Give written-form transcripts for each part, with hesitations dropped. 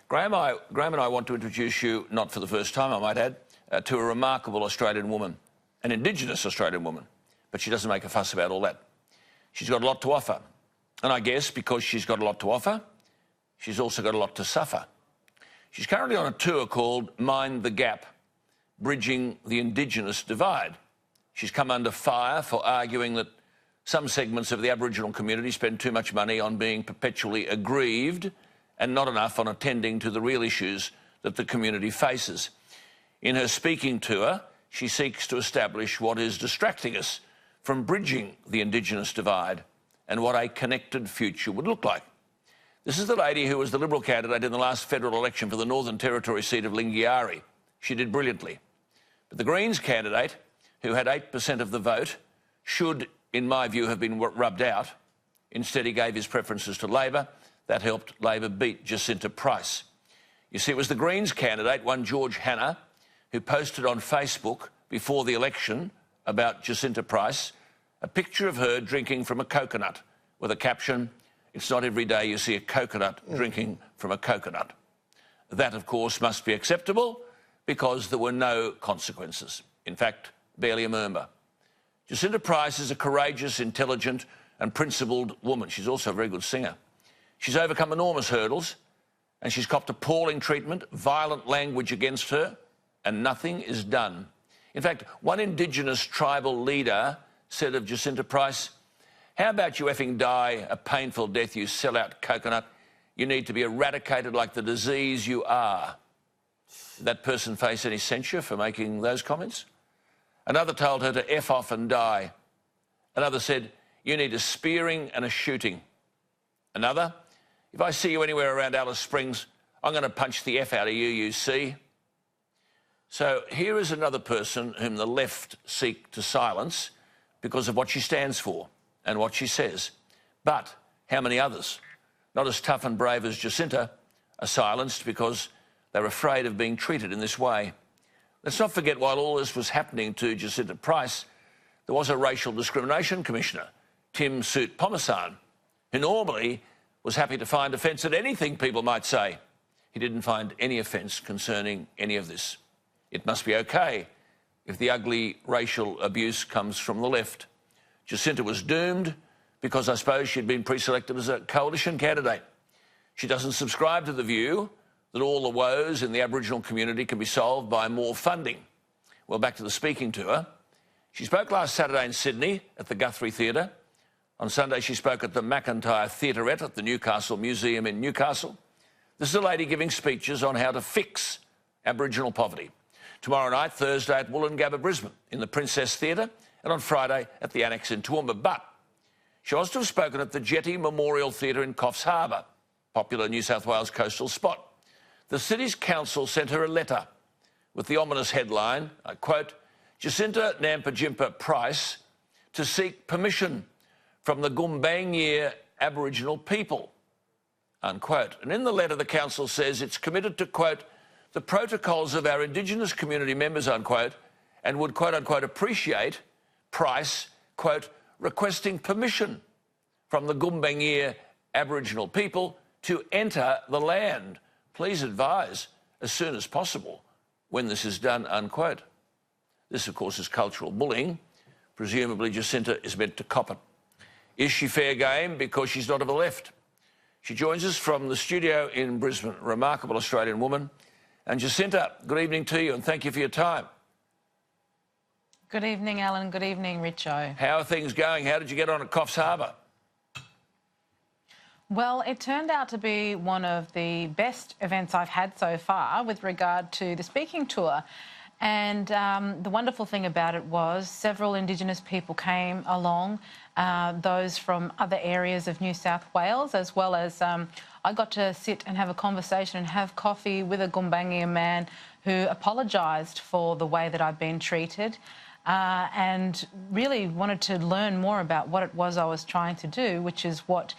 Graham and I want to introduce you, not for the first time I might add, to a remarkable Australian woman, an Indigenous Australian woman, but she doesn't make a fuss about all that. She's got a lot to offer, and I guess because she's got a lot to offer, she's also got a lot to suffer. She's currently on a tour called Mind the Gap, Bridging the Indigenous Divide. She's come under fire for arguing that some segments of the Aboriginal community spend too much money on being perpetually aggrieved and not enough on attending to the real issues that the community faces. In her speaking tour, she seeks to establish what is distracting us from bridging the Indigenous divide and what a connected future would look like. This is the lady who was the Liberal candidate in the last federal election for the Northern Territory seat of Lingiari. She did brilliantly. But the Greens candidate, who had 8% of the vote, should, in my view, have been rubbed out. Instead, he gave his preferences to Labor. That helped Labor beat Jacinta Price. You see, it was the Greens candidate, one George Hanna, who posted on Facebook before the election about Jacinta Price a picture of her drinking from a coconut with a caption, "It's not every day you see a coconut drinking from a coconut." That, of course, must be acceptable because there were no consequences. In fact, barely a murmur. Jacinta Price is a courageous, intelligent and principled woman. She's also a very good singer. She's overcome enormous hurdles and she's copped appalling treatment, violent language against her, and nothing is done. In fact, one Indigenous tribal leader said of Jacinta Price, "How about you effing die a painful death, you sellout coconut? You need to be eradicated like the disease you are." Did that person face any censure for making those comments? Another told her to F off and die. Another said, "You need a spearing and a shooting." Another, "If I see you anywhere around Alice Springs, I'm going to punch the F out of you, you see." So here is another person whom the left seek to silence because of what she stands for and what she says. But how many others, not as tough and brave as Jacinta, are silenced because they're afraid of being treated in this way? Let's not forget, while all this was happening to Jacinta Price, there was a racial discrimination commissioner, Tim Soot Pomasan, who normally was happy to find offence at anything people might say. He didn't find any offence concerning any of this. It must be okay if the ugly racial abuse comes from the left. Jacinta was doomed because I suppose she'd been pre-selected as a coalition candidate. She doesn't subscribe to the view that all the woes in the Aboriginal community can be solved by more funding. Well, back to the speaking tour. She spoke last Saturday in Sydney at the Guthrie Theatre. On Sunday, she spoke at the McIntyre Theaterette at the Newcastle Museum in Newcastle. This is a lady giving speeches on how to fix Aboriginal poverty. Tomorrow night, Thursday, at Woolloongabba, Brisbane, in the Princess Theatre, and on Friday at the Annex in Toowoomba. But she was to have spoken at the Jetty Memorial Theatre in Coffs Harbour, popular New South Wales coastal spot. The city's council sent her a letter with the ominous headline, I quote, "Jacinta Nampijinpa Price to seek permission from the Gumbaynggirr Aboriginal people," unquote. And in the letter, the council says it's committed to, quote, "the protocols of our Indigenous community members," unquote, and would, quote, unquote, appreciate Price, quote, requesting permission from the Gumbaynggirr Aboriginal people to enter the land. Please advise as soon as possible when this is done, unquote. This, of course, is cultural bullying. Presumably, Jacinta is meant to cop it. Is she fair game because she's not of the left? She joins us from the studio in Brisbane, remarkable Australian woman. And Jacinta, good evening to you and thank you for your time. Good evening, Alan. Good evening, Richo. How are things going? How did you get on at Coffs Harbour? Well, it turned out to be one of the best events I've had so far with regard to the speaking tour. And the wonderful thing about it was several Indigenous people came along, those from other areas of New South Wales, as well as I got to sit and have a conversation and have coffee with a Gumbaynggirr man who apologised for the way that I've been treated and really wanted to learn more about what it was I was trying to do, which is what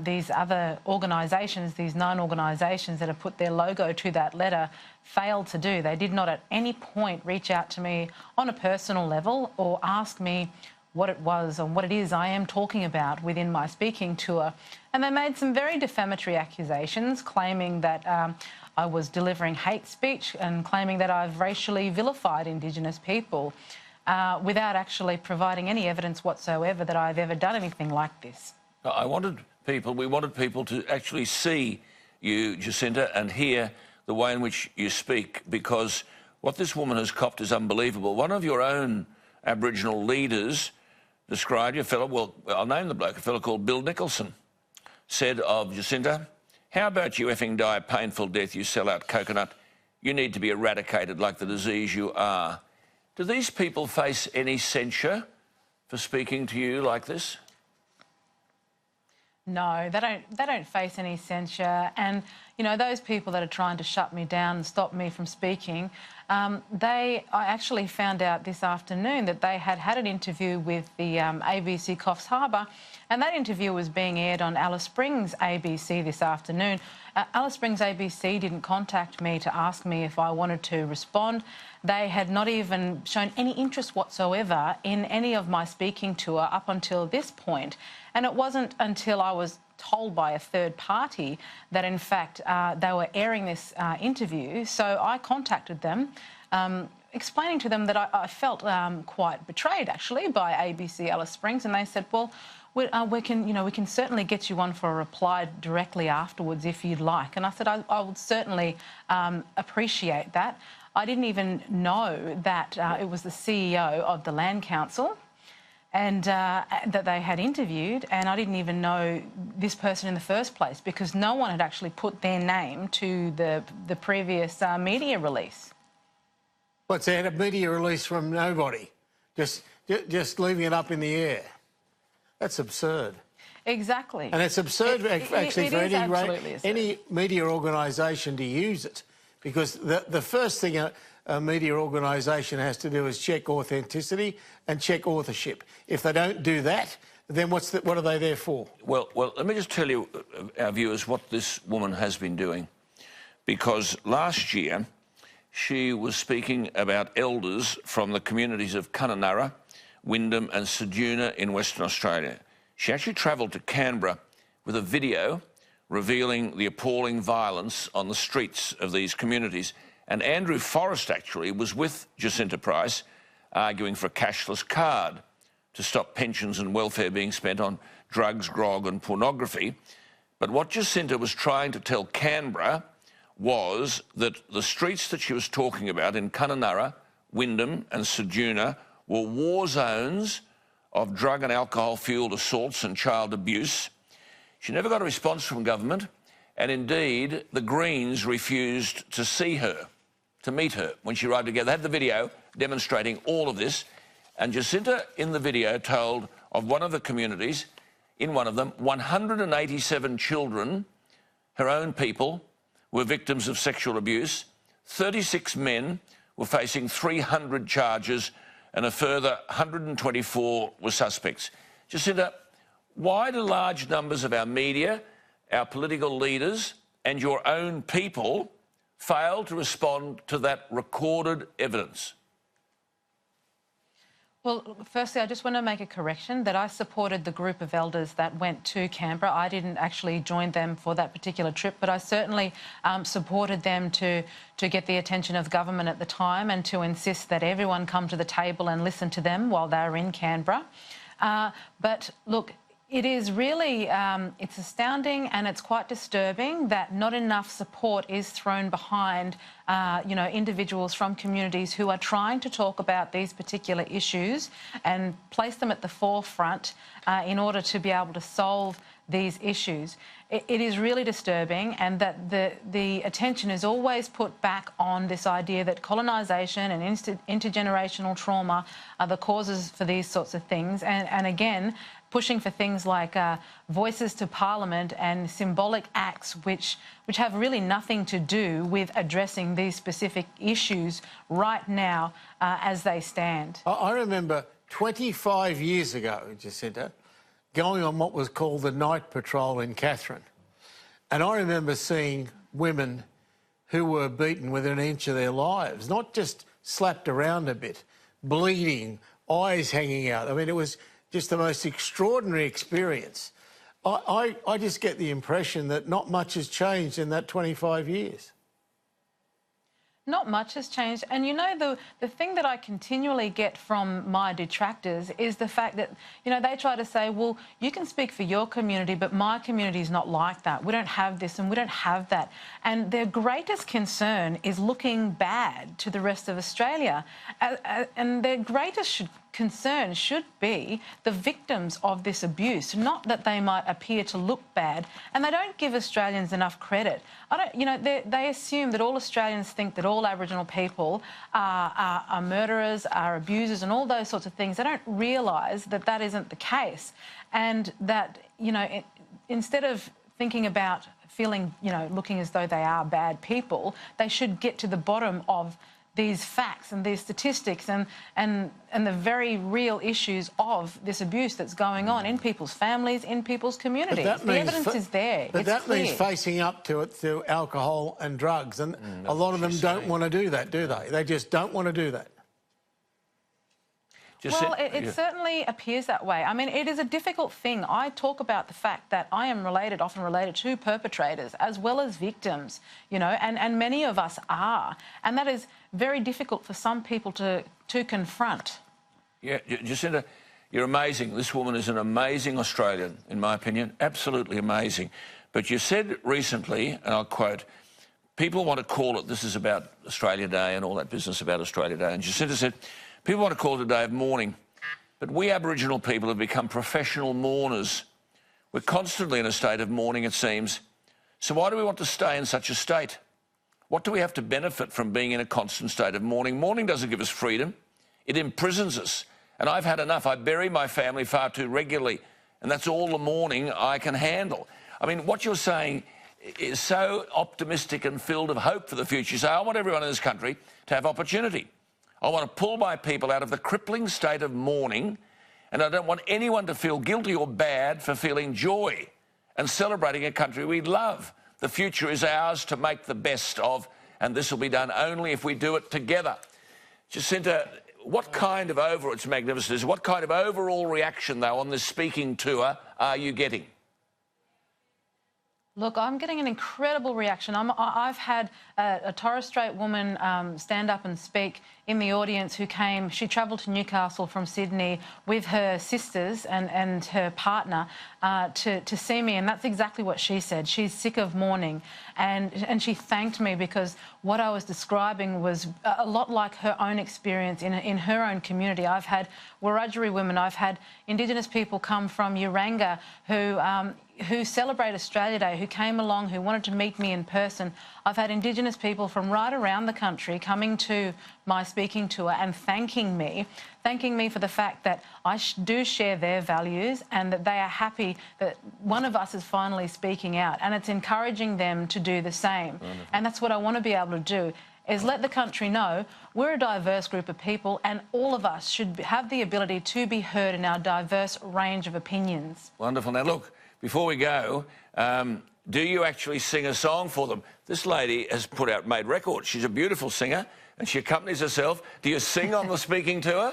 these other organisations, these 9 organisations that have put their logo to that letter, failed to do. They did not at any point reach out to me on a personal level or ask me what it was and what it is I am talking about within my speaking tour. And they made some very defamatory accusations, claiming that I was delivering hate speech and claiming that I've racially vilified Indigenous people without actually providing any evidence whatsoever that I've ever done anything like this. We wanted people to actually see you, Jacinta, and hear the way in which you speak, because what this woman has copped is unbelievable. One of your own Aboriginal leaders described you, a fellow, well, I'll name the bloke, a fellow called Bill Nicholson, said of Jacinta, "How about you effing die a painful death, you sell-out coconut? You need to be eradicated like the disease you are." Do these people face any censure for speaking to you like this? No, they don't face any censure. And, you know, those people that are trying to shut me down and stop me from speaking, I actually found out this afternoon that they had an interview with the ABC Coffs Harbour, and that interview was being aired on Alice Springs ABC this afternoon. Alice Springs ABC didn't contact me to ask me if I wanted to respond. They had not even shown any interest whatsoever in any of my speaking tour up until this point. And it wasn't until I was told by a third party that, in fact, they were airing this interview. So I contacted them, explaining to them that I felt quite betrayed, actually, by ABC Alice Springs. And they said, well, we can certainly get you one for a reply directly afterwards if you'd like. And I said, I would certainly appreciate that. I didn't even know that it was the CEO of the Land Council and that they had interviewed, and I didn't even know this person in the first place because no one had actually put their name to the previous media release. What's that, a media release from nobody? Just leaving it up in the air? That's absurd. Exactly. And it's absurd, actually, for any media organisation to use it, because the first thing a media organisation has to do is check authenticity and check authorship. If they don't do that, then what are they there for? Well, let me just tell you, our viewers, what this woman has been doing. Because last year, she was speaking about elders from the communities of Kununurra, Wyndham and Ceduna in Western Australia. She actually travelled to Canberra with a video revealing the appalling violence on the streets of these communities. And Andrew Forrest actually was with Jacinta Price arguing for a cashless card to stop pensions and welfare being spent on drugs, grog and pornography. But what Jacinta was trying to tell Canberra was that the streets that she was talking about in Kununurra, Wyndham and Ceduna were war zones of drug and alcohol-fuelled assaults and child abuse. She never got a response from government, and indeed the Greens refused to see her, to meet her when she arrived together. They had the video demonstrating all of this, and Jacinta in the video told of one of the communities, in one of them, 187 children, her own people, were victims of sexual abuse. 36 men were facing 300 charges and a further 124 were suspects. Jacinta, why do large numbers of our media, our political leaders and your own people fail to respond to that recorded evidence? Well, firstly, I just want to make a correction that I supported the group of elders that went to Canberra. I didn't actually join them for that particular trip, but I certainly supported them to get the attention of government at the time and to insist that everyone come to the table and listen to them while they were in Canberra. But look, it is really, it's astounding and it's quite disturbing that not enough support is thrown behind, individuals from communities who are trying to talk about these particular issues and place them at the forefront in order to be able to solve these issues. It is really disturbing, and that the attention is always put back on this idea that colonisation and intergenerational trauma are the causes for these sorts of things, and again, pushing for things like voices to Parliament and symbolic acts which have really nothing to do with addressing these specific issues right now as they stand. I remember 25 years ago, Jacinta, going on what was called the night patrol in Katherine. And I remember seeing women who were beaten within an inch of their lives, not just slapped around a bit, bleeding, eyes hanging out. I mean, it was just the most extraordinary experience. I just get the impression that not much has changed in that 25 years. Not much has changed. And, you know, the thing that I continually get from my detractors is the fact that, you know, they try to say, well, you can speak for your community, but my community is not like that. We don't have this and we don't have that. And their greatest concern is looking bad to the rest of Australia. And their greatest concern should be the victims of this abuse, not that they might appear to look bad. And they don't give Australians enough credit. You know, they assume that all Australians think that all Aboriginal people are murderers, are abusers and all those sorts of things. They don't realise that that isn't the case, and that, you know, instead of thinking about feeling, you know, looking as though they are bad people, they should get to the bottom of these facts and these statistics and the very real issues of this abuse that's going on in people's families, in people's communities. The evidence is there. But that means facing up to it through alcohol and drugs, and a lot of them don't want to do that, do they? They just don't want to do that. Well, it certainly appears that way. I mean, it is a difficult thing. I talk about the fact that I am often related to perpetrators as well as victims, you know, and many of us are. And that is very difficult for some people to confront. Yeah, Jacinta, you're amazing. This woman is an amazing Australian, in my opinion, absolutely amazing. But you said recently, and I'll quote, people want to call it, this is about Australia Day and all that business about Australia Day, and Jacinta said, people want to call it a day of mourning, but we Aboriginal people have become professional mourners. We're constantly in a state of mourning, it seems. So why do we want to stay in such a state? What do we have to benefit from being in a constant state of mourning? Mourning doesn't give us freedom. It imprisons us. And I've had enough. I bury my family far too regularly, and that's all the mourning I can handle. I mean, what you're saying is so optimistic and filled of hope for the future. You say, I want everyone in this country to have opportunity. I want to pull my people out of the crippling state of mourning, and I don't want anyone to feel guilty or bad for feeling joy and celebrating a country we love. The future is ours to make the best of, and this will be done only if we do it together. Jacinta, what kind of it's magnificent, what kind of overall reaction, though, on this speaking tour are you getting? Look, I'm getting an incredible reaction. I've had a Torres Strait woman stand up and speak in the audience who came. She travelled to Newcastle from Sydney with her sisters and her partner to see me, and that's exactly what she said. She's sick of mourning, and she thanked me because what I was describing was a lot like her own experience in her own community. I've had Wiradjuri women, I've had Indigenous people come from Uranga who celebrate Australia Day, who came along, who wanted to meet me in person. I've had Indigenous people from right around the country coming to my speaking tour and thanking me for the fact that I do share their values and that they are happy that one of us is finally speaking out, and it's encouraging them to do the same. Wonderful. And that's what I want to be able to do, is let the country know we're a diverse group of people and all of us should have the ability to be heard in our diverse range of opinions. Wonderful. Now, look, before we go, do you actually sing a song for them? This lady has made records. She's a beautiful singer and she accompanies herself. Do you sing on the speaking tour?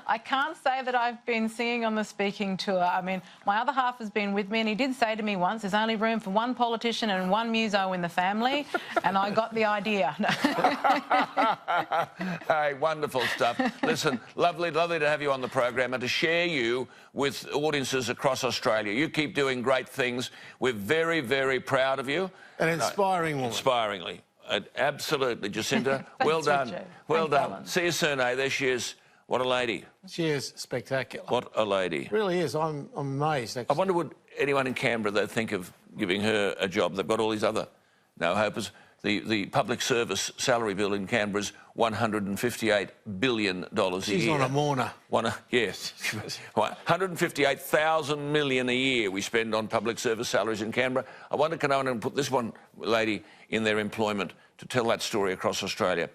I can't say that I've been singing on the speaking tour. I mean, my other half has been with me and he did say to me once, there's only room for one politician and one muso in the family, and I got the idea. Hey, wonderful stuff. Listen, lovely to have you on the program and to share you with audiences across Australia. You keep doing great things. We're very, very proud of you. An inspiring woman. Inspiringly. Absolutely, Jacinta. Well done. Richard. Well Thanks, done. Alan. See you soon, eh? There she is. What a lady. She is spectacular. What a lady. It really is. I'm amazed, actually. I wonder would anyone in Canberra, they'd think of giving her a job. They've got all these other no-hopers. The public service salary bill in Canberra is $158 billion a year. She's on a mourner. Yes. $158,000 million a year we spend on public service salaries in Canberra. I wonder can anyone put this one lady in their employment to tell that story across Australia.